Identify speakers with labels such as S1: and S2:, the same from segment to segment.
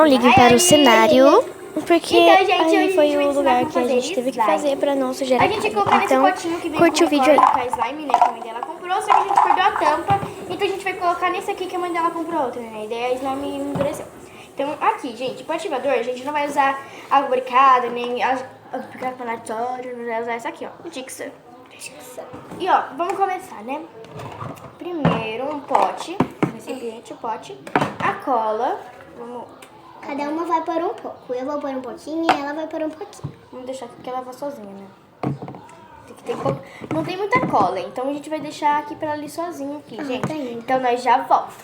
S1: Não liguem para o cenário, porque
S2: Então, gente,
S1: aí
S2: hoje
S1: foi
S2: a gente
S1: o
S2: vai
S1: lugar
S2: ensinar
S1: que a
S2: como
S1: gente
S2: fazer
S1: teve que
S2: slime.
S1: fazer pra não sujar
S2: A
S1: a
S2: gente ia
S1: casa.
S2: colocar nesse
S1: Então,
S2: potinho que vem
S1: curte o vídeo aí.
S2: com a slime, né, que a mãe dela comprou, só que a gente perdeu a tampa, então a gente vai colocar nesse aqui que a mãe dela comprou outra, né, e daí a slime endureceu. Então, aqui, gente, pro ativador, a gente não vai usar água boricada, nem água palatória, não vai usar essa aqui, ó, Dixer. E, ó, vamos começar, né? Primeiro, um pote, um recipiente, o pote, a cola, vamos...
S3: Cada uma vai pôr um pouco. Eu vou pôr um pouquinho e ela vai pôr um pouquinho.
S2: Vamos deixar aqui porque ela vai sozinha, né? Tem que ter pouco... Não tem muita cola, então a gente vai deixar aqui pra ela ali sozinha aqui, gente.
S3: tá indo.
S2: Então nós já voltamos.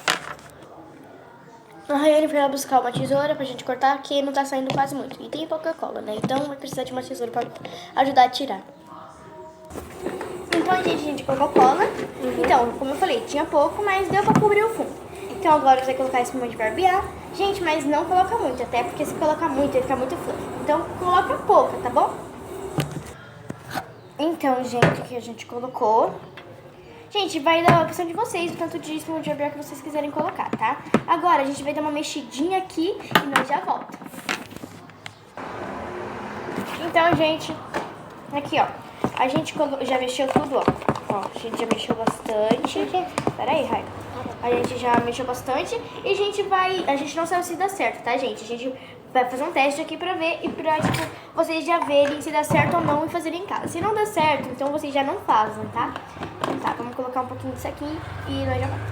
S1: A Rayane foi lá buscar uma tesoura pra gente cortar, que não tá saindo quase muito. E tem pouca cola, né? Então vai precisar de uma tesoura pra ajudar a tirar.
S2: Então, gente, a gente colocou cola. Então, como eu falei, tinha pouco, mas deu pra cobrir o fundo. Então agora você vai colocar espuma de barbear. Gente, mas não coloca muito, até porque se colocar muito, vai ficar muito fluffy. Então coloca pouca, tá bom? Então, gente, aqui a gente colocou. Gente, vai dar a opção de vocês, o tanto de espuma de barbear que vocês quiserem colocar, tá? Agora a gente vai dar uma mexidinha aqui e nós já volta. Então, gente, aqui, ó. A gente já mexeu tudo, ó. A gente já mexeu bastante. Pera aí, Rai. A gente já mexeu bastante e a gente não sabe se dá certo, tá, gente? A gente vai fazer um teste aqui pra ver e pra, tipo, vocês já verem se dá certo ou não e fazerem em casa. Se não dá certo, então vocês já não fazem, tá? Então tá, vamos colocar um pouquinho disso aqui e nós já vamos.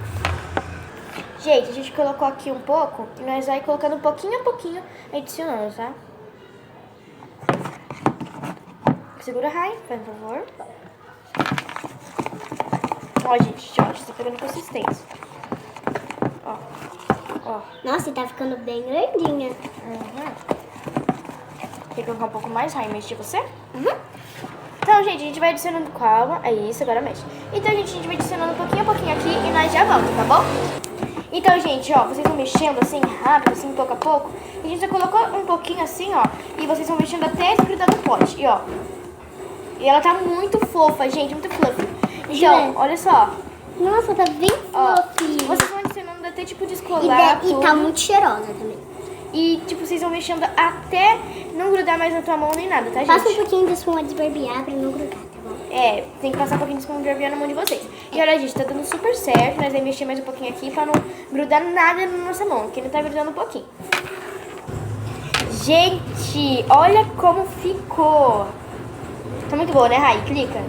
S2: Gente, a gente colocou aqui um pouco e nós vai colocando pouquinho a pouquinho, adicionando, tá? Segura, Rai, por favor. Ó, gente, ó, está pegando consistência. Ó.
S3: Nossa, e tá ficando bem grandinha.
S2: Quer colocar um pouco mais, Rai, mexe de você? Então, gente, a gente vai adicionando calma. É isso, agora mexe. Então, gente, a gente vai adicionando pouquinho a pouquinho aqui e nós já voltamos, tá bom? Então, gente, ó, vocês vão mexendo assim, rápido, assim, pouco a pouco. A gente já colocou um pouquinho assim, ó, e vocês vão mexendo até grudar no pote. E, ó, e ela tá muito fofa, gente, muito fluffy. Então, olha só.
S3: Nossa, tá bem fluffy.
S2: Vocês vão adicionando até, tipo, descolar
S3: E tá muito cheirosa também.
S2: E, tipo, vocês vão mexendo até não grudar mais na tua mão nem nada, tá, gente?
S3: Passa um pouquinho de espuma de barbear pra não grudar, tá bom?
S2: É, tem que passar um pouquinho de espuma de barbear na mão de vocês. E olha, gente, tá dando super certo. Nós vamos mexer mais um pouquinho aqui pra não grudar nada na nossa mão, porque ele tá grudando um pouquinho. Gente, olha como ficou. Tá muito boa, né, Rai? Clica.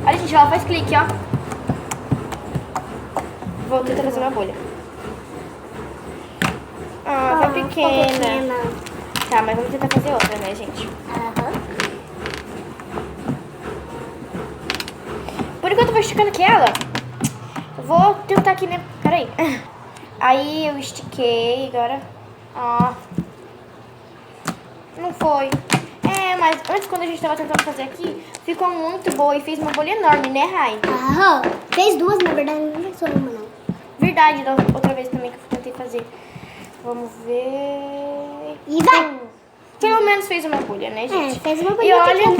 S2: Olha, gente, ela faz clique, ó. Vou tentar fazer uma bolha. Ah, tá pequena. Tá, mas vamos tentar fazer outra, né, gente? Por enquanto eu vou esticando aqui ela. Eu vou tentar aqui, né? Peraí. Aí eu estiquei, agora. Ó. Não foi. É, mas antes, quando a gente tava tentando fazer aqui, ficou muito boa e fez uma bolha enorme, né, Rai?
S3: Fez duas, na verdade, não fez só uma, não.
S2: Verdade, da outra vez também que eu tentei fazer. Vamos ver.
S3: E vai!
S2: Pelo menos fez uma bolha, né, gente?
S3: fez uma bolha.
S2: E olha,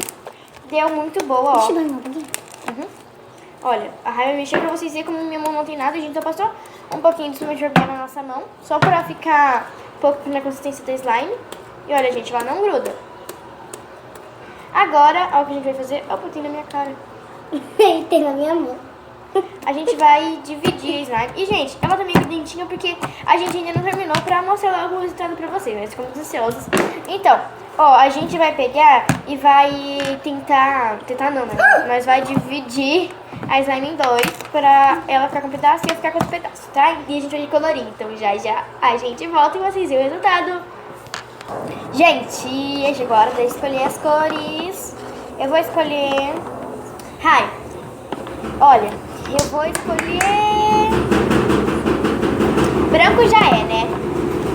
S2: deu muito boa, ó.
S3: Deixa eu dar uma bolhinha.
S2: Olha, a Rai vai mexer pra vocês verem como minha mão não tem nada. A gente só passou um pouquinho de espuma de barbear na nossa mão, só pra ficar um pouco na consistência da slime. E olha, gente, ela não gruda. Agora, ó, o que a gente vai fazer. Opa, tem na minha cara.
S3: Tem na minha mão.
S2: A gente vai dividir a slime. E, gente, ela tá meio dentinha porque a gente ainda não terminou pra mostrar logo o resultado pra vocês. Nós ficamos ansiosos. Então, ó, a gente vai pegar e vai tentar... Tentar não, né? Nós vai dividir a slime em dois pra ela ficar com um pedaço e eu ficar com outro pedaço, tá? E a gente vai colorir. Então, já a gente volta e vocês veem o resultado. Gente, chegou a hora de escolher as cores. Eu vou escolher... Rai, olha, eu vou escolher... Branco já é, né?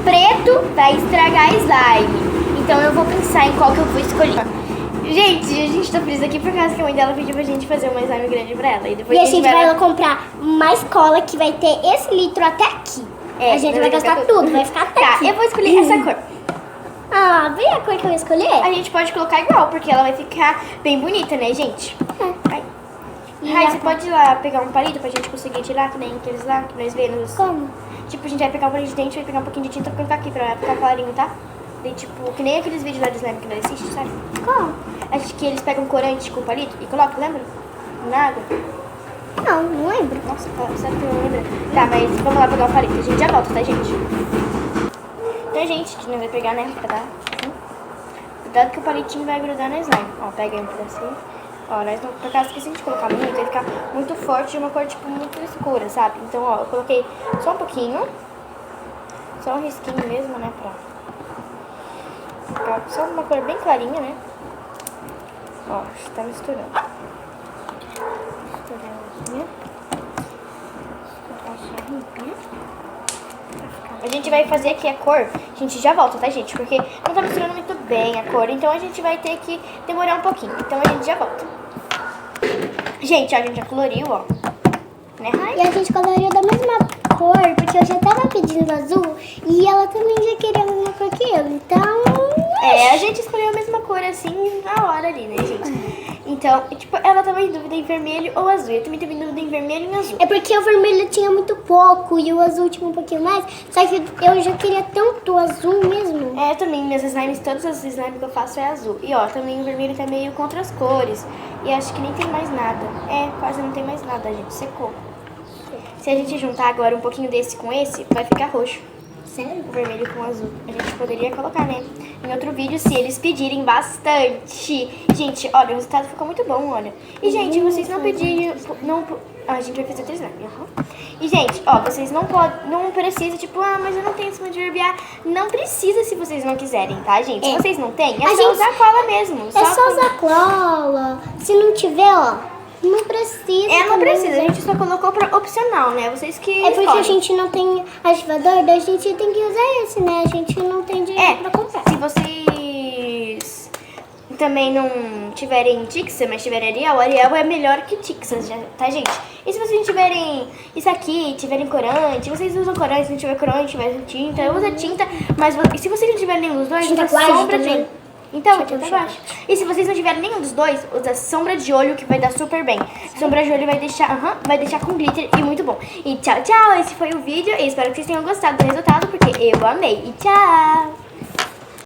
S2: Preto vai estragar slime. Então eu vou pensar em qual que eu vou escolher. Gente, a gente tá presa aqui por causa que a mãe dela pediu pra gente fazer uma slime grande pra ela. E depois
S3: a gente vai comprar mais cola que vai ter esse litro até aqui. A gente vai gastar tudo, vai ficar até aqui.
S2: Tá, eu vou escolher essa cor.
S3: Ah, vem a cor que eu vou escolher?
S2: A gente pode colocar igual, porque ela vai ficar bem bonita, né, gente?
S3: E
S2: Rai, você pode ir lá pegar um palito pra gente conseguir tirar, que nem aqueles lá que nós vemos.
S3: Como?
S2: Tipo, a gente vai pegar um palito de dente, vai pegar um pouquinho de tinta pra colocar aqui pra ficar clarinho, tá? Daí, tipo, que nem aqueles vídeos lá de slime que nós assistimos, sabe?
S3: Como?
S2: Acho que eles pegam corante com palito e colocam, lembra? Na água.
S3: Não lembro.
S2: Nossa, sabe que eu não lembro? Tá, mas vamos lá pegar o palito. A gente já volta, tá, gente? Então, gente, que nós vai pegar, né? Pra dar. Cuidado que o palitinho vai grudar na slime. Ó, pega aí um pedacinho. Ó, nós não, por causa que se a gente colocar muito, vai ficar muito forte e uma cor, tipo, muito escura, sabe? Então, ó, eu coloquei só um pouquinho. Só um risquinho mesmo, né? Pra ficar só uma cor bem clarinha, né? Ó, tá misturando. A gente vai fazer aqui a cor, a gente já volta, tá, gente? Porque não tá misturando muito bem a cor, então a gente vai ter que demorar um pouquinho. Então a gente já volta. Gente, ó, a gente já coloriu, ó. Né, Rai?
S3: E a gente coloriu da mesma cor, porque eu já tava pedindo azul e ela também já queria a mesma cor que eu. Então.
S2: É, a gente escolheu a mesma cor assim na hora ali, né, gente? Então, tipo, ela tava em dúvida em vermelho ou azul. Eu também tava em dúvida em vermelho e azul.
S3: É porque o vermelho tinha muito pouco e o azul tinha um pouquinho mais. Só que eu já queria tanto o azul mesmo.
S2: É, também, minhas slimes, todas as slimes que eu faço é azul. E ó, também o vermelho tá meio contra as cores. E acho que nem tem mais nada. É, quase não tem mais nada, gente. Secou. Se a gente juntar agora um pouquinho desse com esse, vai ficar roxo.
S3: Sério?
S2: O vermelho com o azul. A gente poderia colocar, né? Em outro vídeo, se eles pedirem bastante. Gente, olha, o resultado ficou muito bom, olha. E, gente, vocês não pediram... Não, a gente vai fazer 3 slime. E, gente, ó, vocês não podem... Não precisa, tipo, mas eu não tenho esse de barbear. Não precisa se vocês não quiserem, tá, gente? Se vocês não têm, é só usar cola mesmo.
S3: É só usar cola. Se não tiver, ó... Não precisa.
S2: É, não
S3: também,
S2: precisa. A
S3: né?
S2: gente só colocou pra opcional, né? Vocês que
S3: É porque
S2: escolhem.
S3: a gente não tem ativador, daí a gente tem que usar esse, né? A gente não tem dinheiro pra comprar.
S2: Se vocês também não tiverem Tixa, mas tiverem Ariel é melhor que Tixa, tá, gente? E se vocês tiverem isso aqui, tiverem corante, vocês usam corante, se não tiver corante, tiver tinta, usa tinta, mas e se vocês não tiverem nenhum dos dois,
S3: Tinta
S2: usa
S3: guache
S2: sombra de
S3: também.
S2: olho. Então,
S3: Tinta
S2: tinta guache. E se vocês não tiverem nenhum dos dois, usa sombra de olho que vai dar super bem. Sombra de olho vai deixar com glitter e muito bom. E tchau, tchau. Esse foi o vídeo. Eu espero que vocês tenham gostado do resultado, porque eu amei. E tchau!